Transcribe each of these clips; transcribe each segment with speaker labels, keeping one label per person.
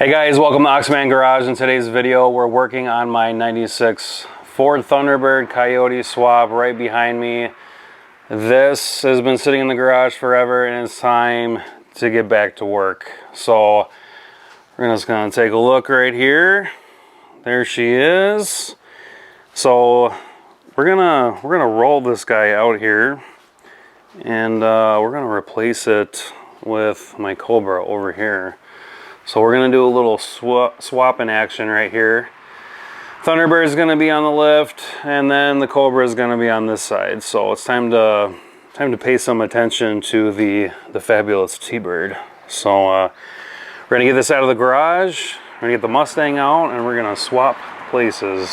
Speaker 1: Hey guys, welcome to Oxman Garage. In today's video, we're working on my 96 Ford Thunderbird Coyote swap right behind me. This has been sitting in the garage forever and it's time to get back to work. So we're just gonna take a look right here. There she is. So we're gonna roll this guy out here and we're gonna replace it with my Cobra over here. So we're going to do a little swap in action right here. Thunderbird is going to be on the left, and then the Cobra is going to be on this side. So it's time to pay some attention to the fabulous T-Bird. So we're going to get this out of the garage, we're going to get the Mustang out, and we're going to swap places.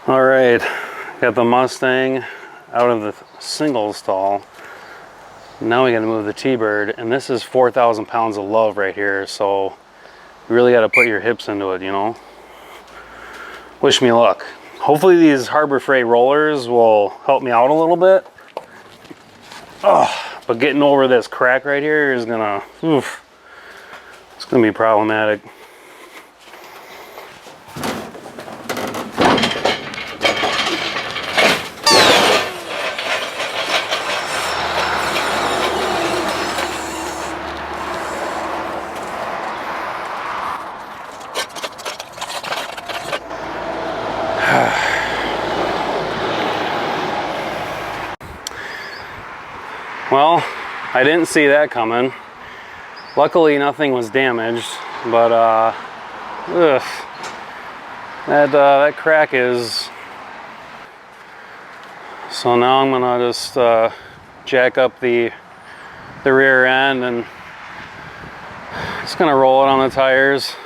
Speaker 1: All right, got the Mustang out of the single stall. Now we got to move the T-Bird, and this is 4,000 pounds of love right here. So you really got to put your hips into it, you know. Wish me luck. Hopefully these Harbor Freight rollers will help me out a little bit. Oh, but getting over this crack right here is gonna, it's gonna be problematic. Well, I didn't see that coming. Luckily, nothing was damaged, but that crack is. So now I'm gonna just jack up the rear end and just gonna roll it on the tires.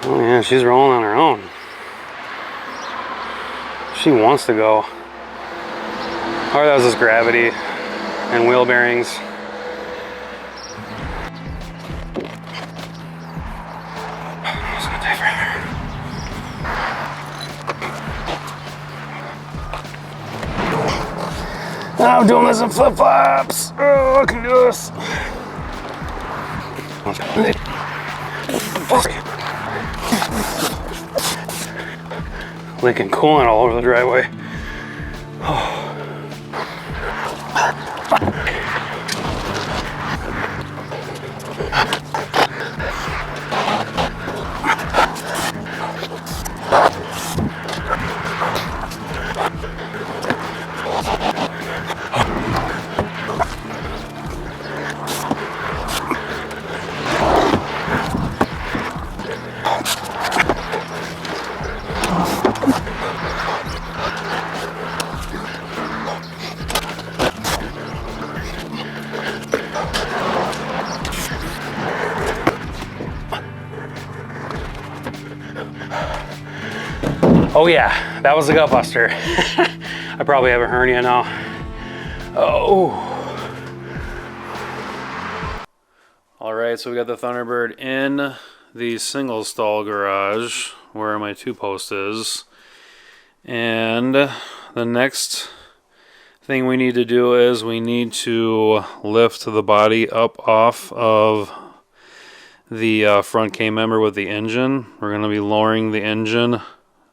Speaker 1: Oh yeah, she's rolling on her own. She wants to go. Or that was just gravity and wheel bearings. It's gonna take forever. I'm doing this in flip-flops. Oh, I can do this. Leaking coolant all over the driveway. Oh. Oh yeah, that was a gut buster. I probably have a hernia now. Oh. All right, so we got the Thunderbird in the single stall garage where my 2-post is. And the next thing we need to do is we need to lift the body up off of the front K member with the engine. We're going to be lowering the engine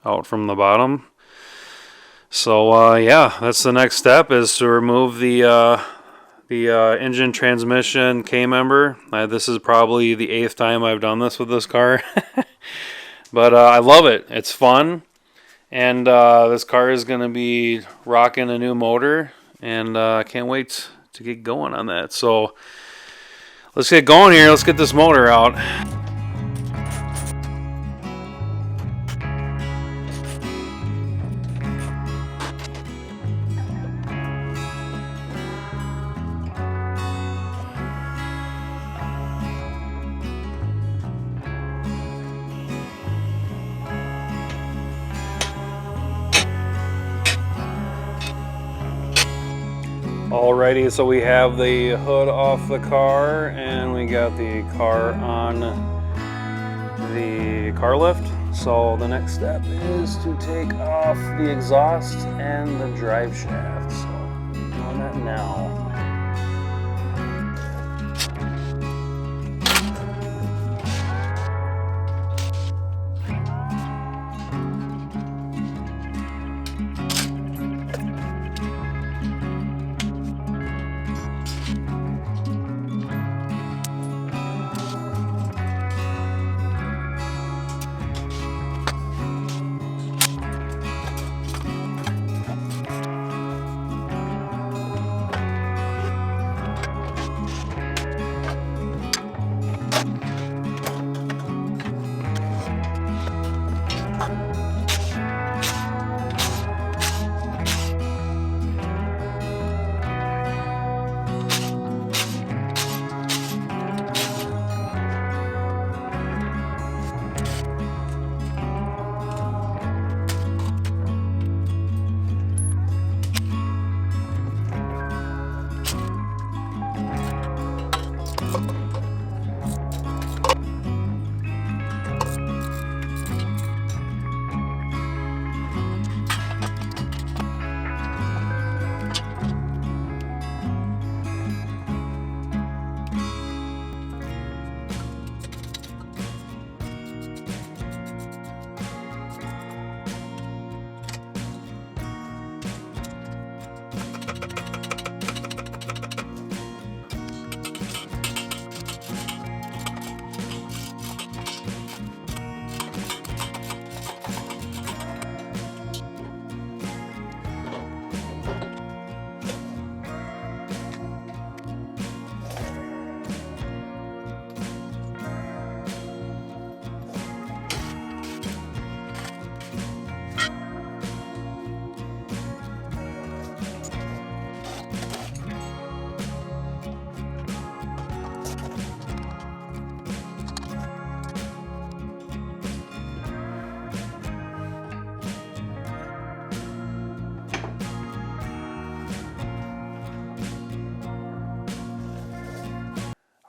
Speaker 1: out from the bottom. So yeah, that's the next step, is to remove the engine, transmission, K member. This is probably the 8th time I've done this with this car. But I love it. It's fun. And this car is going to be rocking a new motor. And I can't wait to get going on that. So let's get going here. Let's get this motor out. Alrighty, so we have the hood off the car and we got the car on the car lift. So the next step is to take off the exhaust and the drive shaft. So we're doing that now.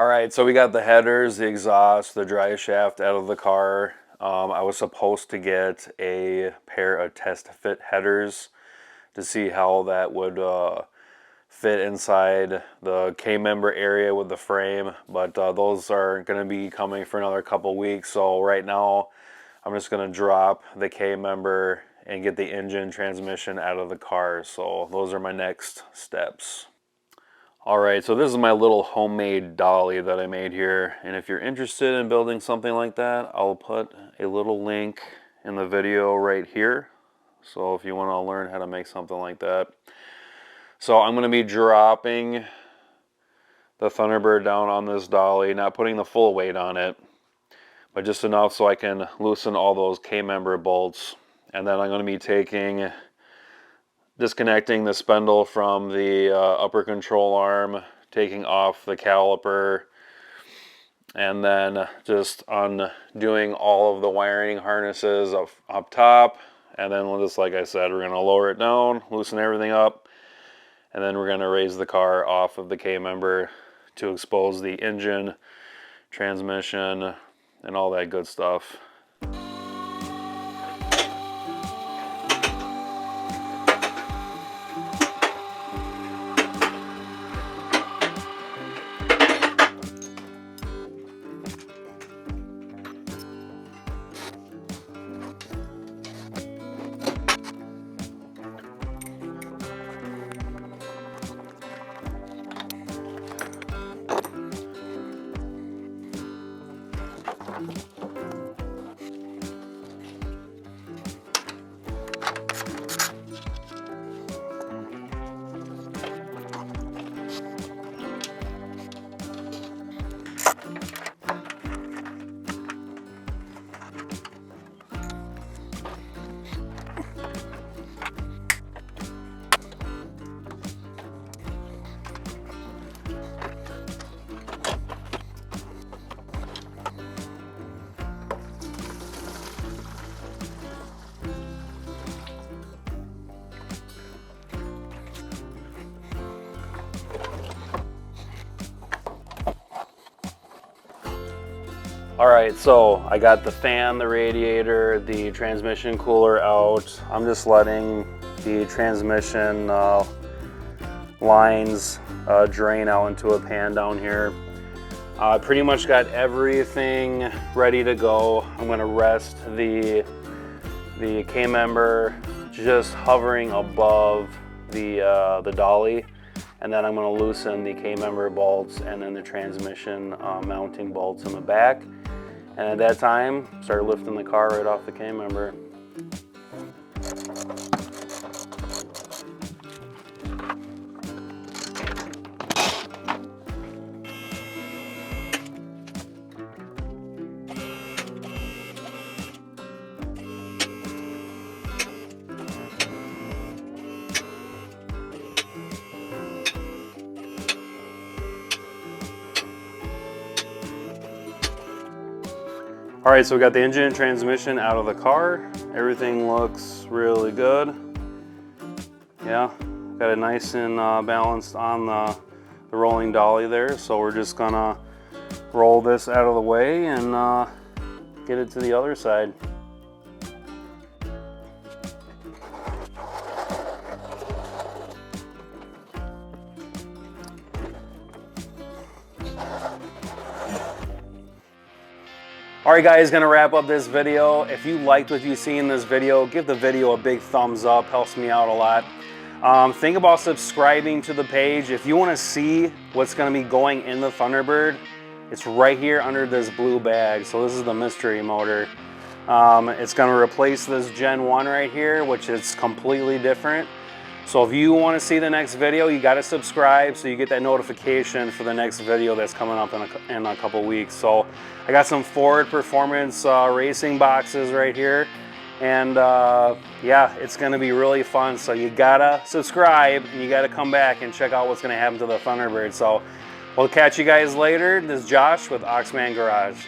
Speaker 1: Alright, so we got the headers, the exhaust, the drive shaft out of the car. I was supposed to get a pair of test fit headers to see how that would fit inside the K-member area with the frame, but those are going to be coming for another couple weeks. So right now I'm just going to drop the K-member and get the engine, transmission out of the car. So those are my next steps. Alright, so this is my little homemade dolly that I made here, and if you're interested in building something like that, I'll put a little link in the video right here. So if you want to learn how to make something like that. So I'm going to be dropping the Thunderbird down on this dolly, not putting the full weight on it, but just enough so I can loosen all those K-member bolts. And then I'm going to be disconnecting the spindle from the upper control arm, taking off the caliper, and then just undoing all of the wiring harnesses up top. And then just like I said, we're going to lower it down, loosen everything up, and then we're going to raise the car off of the K-member to expose the engine, transmission, and all that good stuff. All right, so I got the fan, the radiator, the transmission cooler out. I'm just letting the transmission lines drain out into a pan down here. I pretty much got everything ready to go. I'm gonna rest the K-member just hovering above the dolly, and then I'm gonna loosen the K-member bolts and then the transmission mounting bolts in the back. And at that time, start lifting the car right off the K-member. All right, so we got the engine and transmission out of the car. Everything looks really good. Yeah, got it nice and balanced on the rolling dolly there. So we're just gonna roll this out of the way and get it to the other side. All right guys, gonna wrap up this video. If you liked what you see in this video, give the video a big thumbs up, helps me out a lot. Think about subscribing to the page. If you wanna see what's gonna be going in the Thunderbird, it's right here under this blue bag. So this is the mystery motor. It's gonna replace this Gen 1 right here, which is completely different. So if you wanna see the next video, you gotta subscribe so you get that notification for the next video that's coming up in a couple weeks. So I got some Ford Performance racing boxes right here. And yeah, it's gonna be really fun. So you gotta subscribe and you gotta come back and check out what's gonna happen to the Thunderbird. So we'll catch you guys later. This is Josh with Oxman Garage.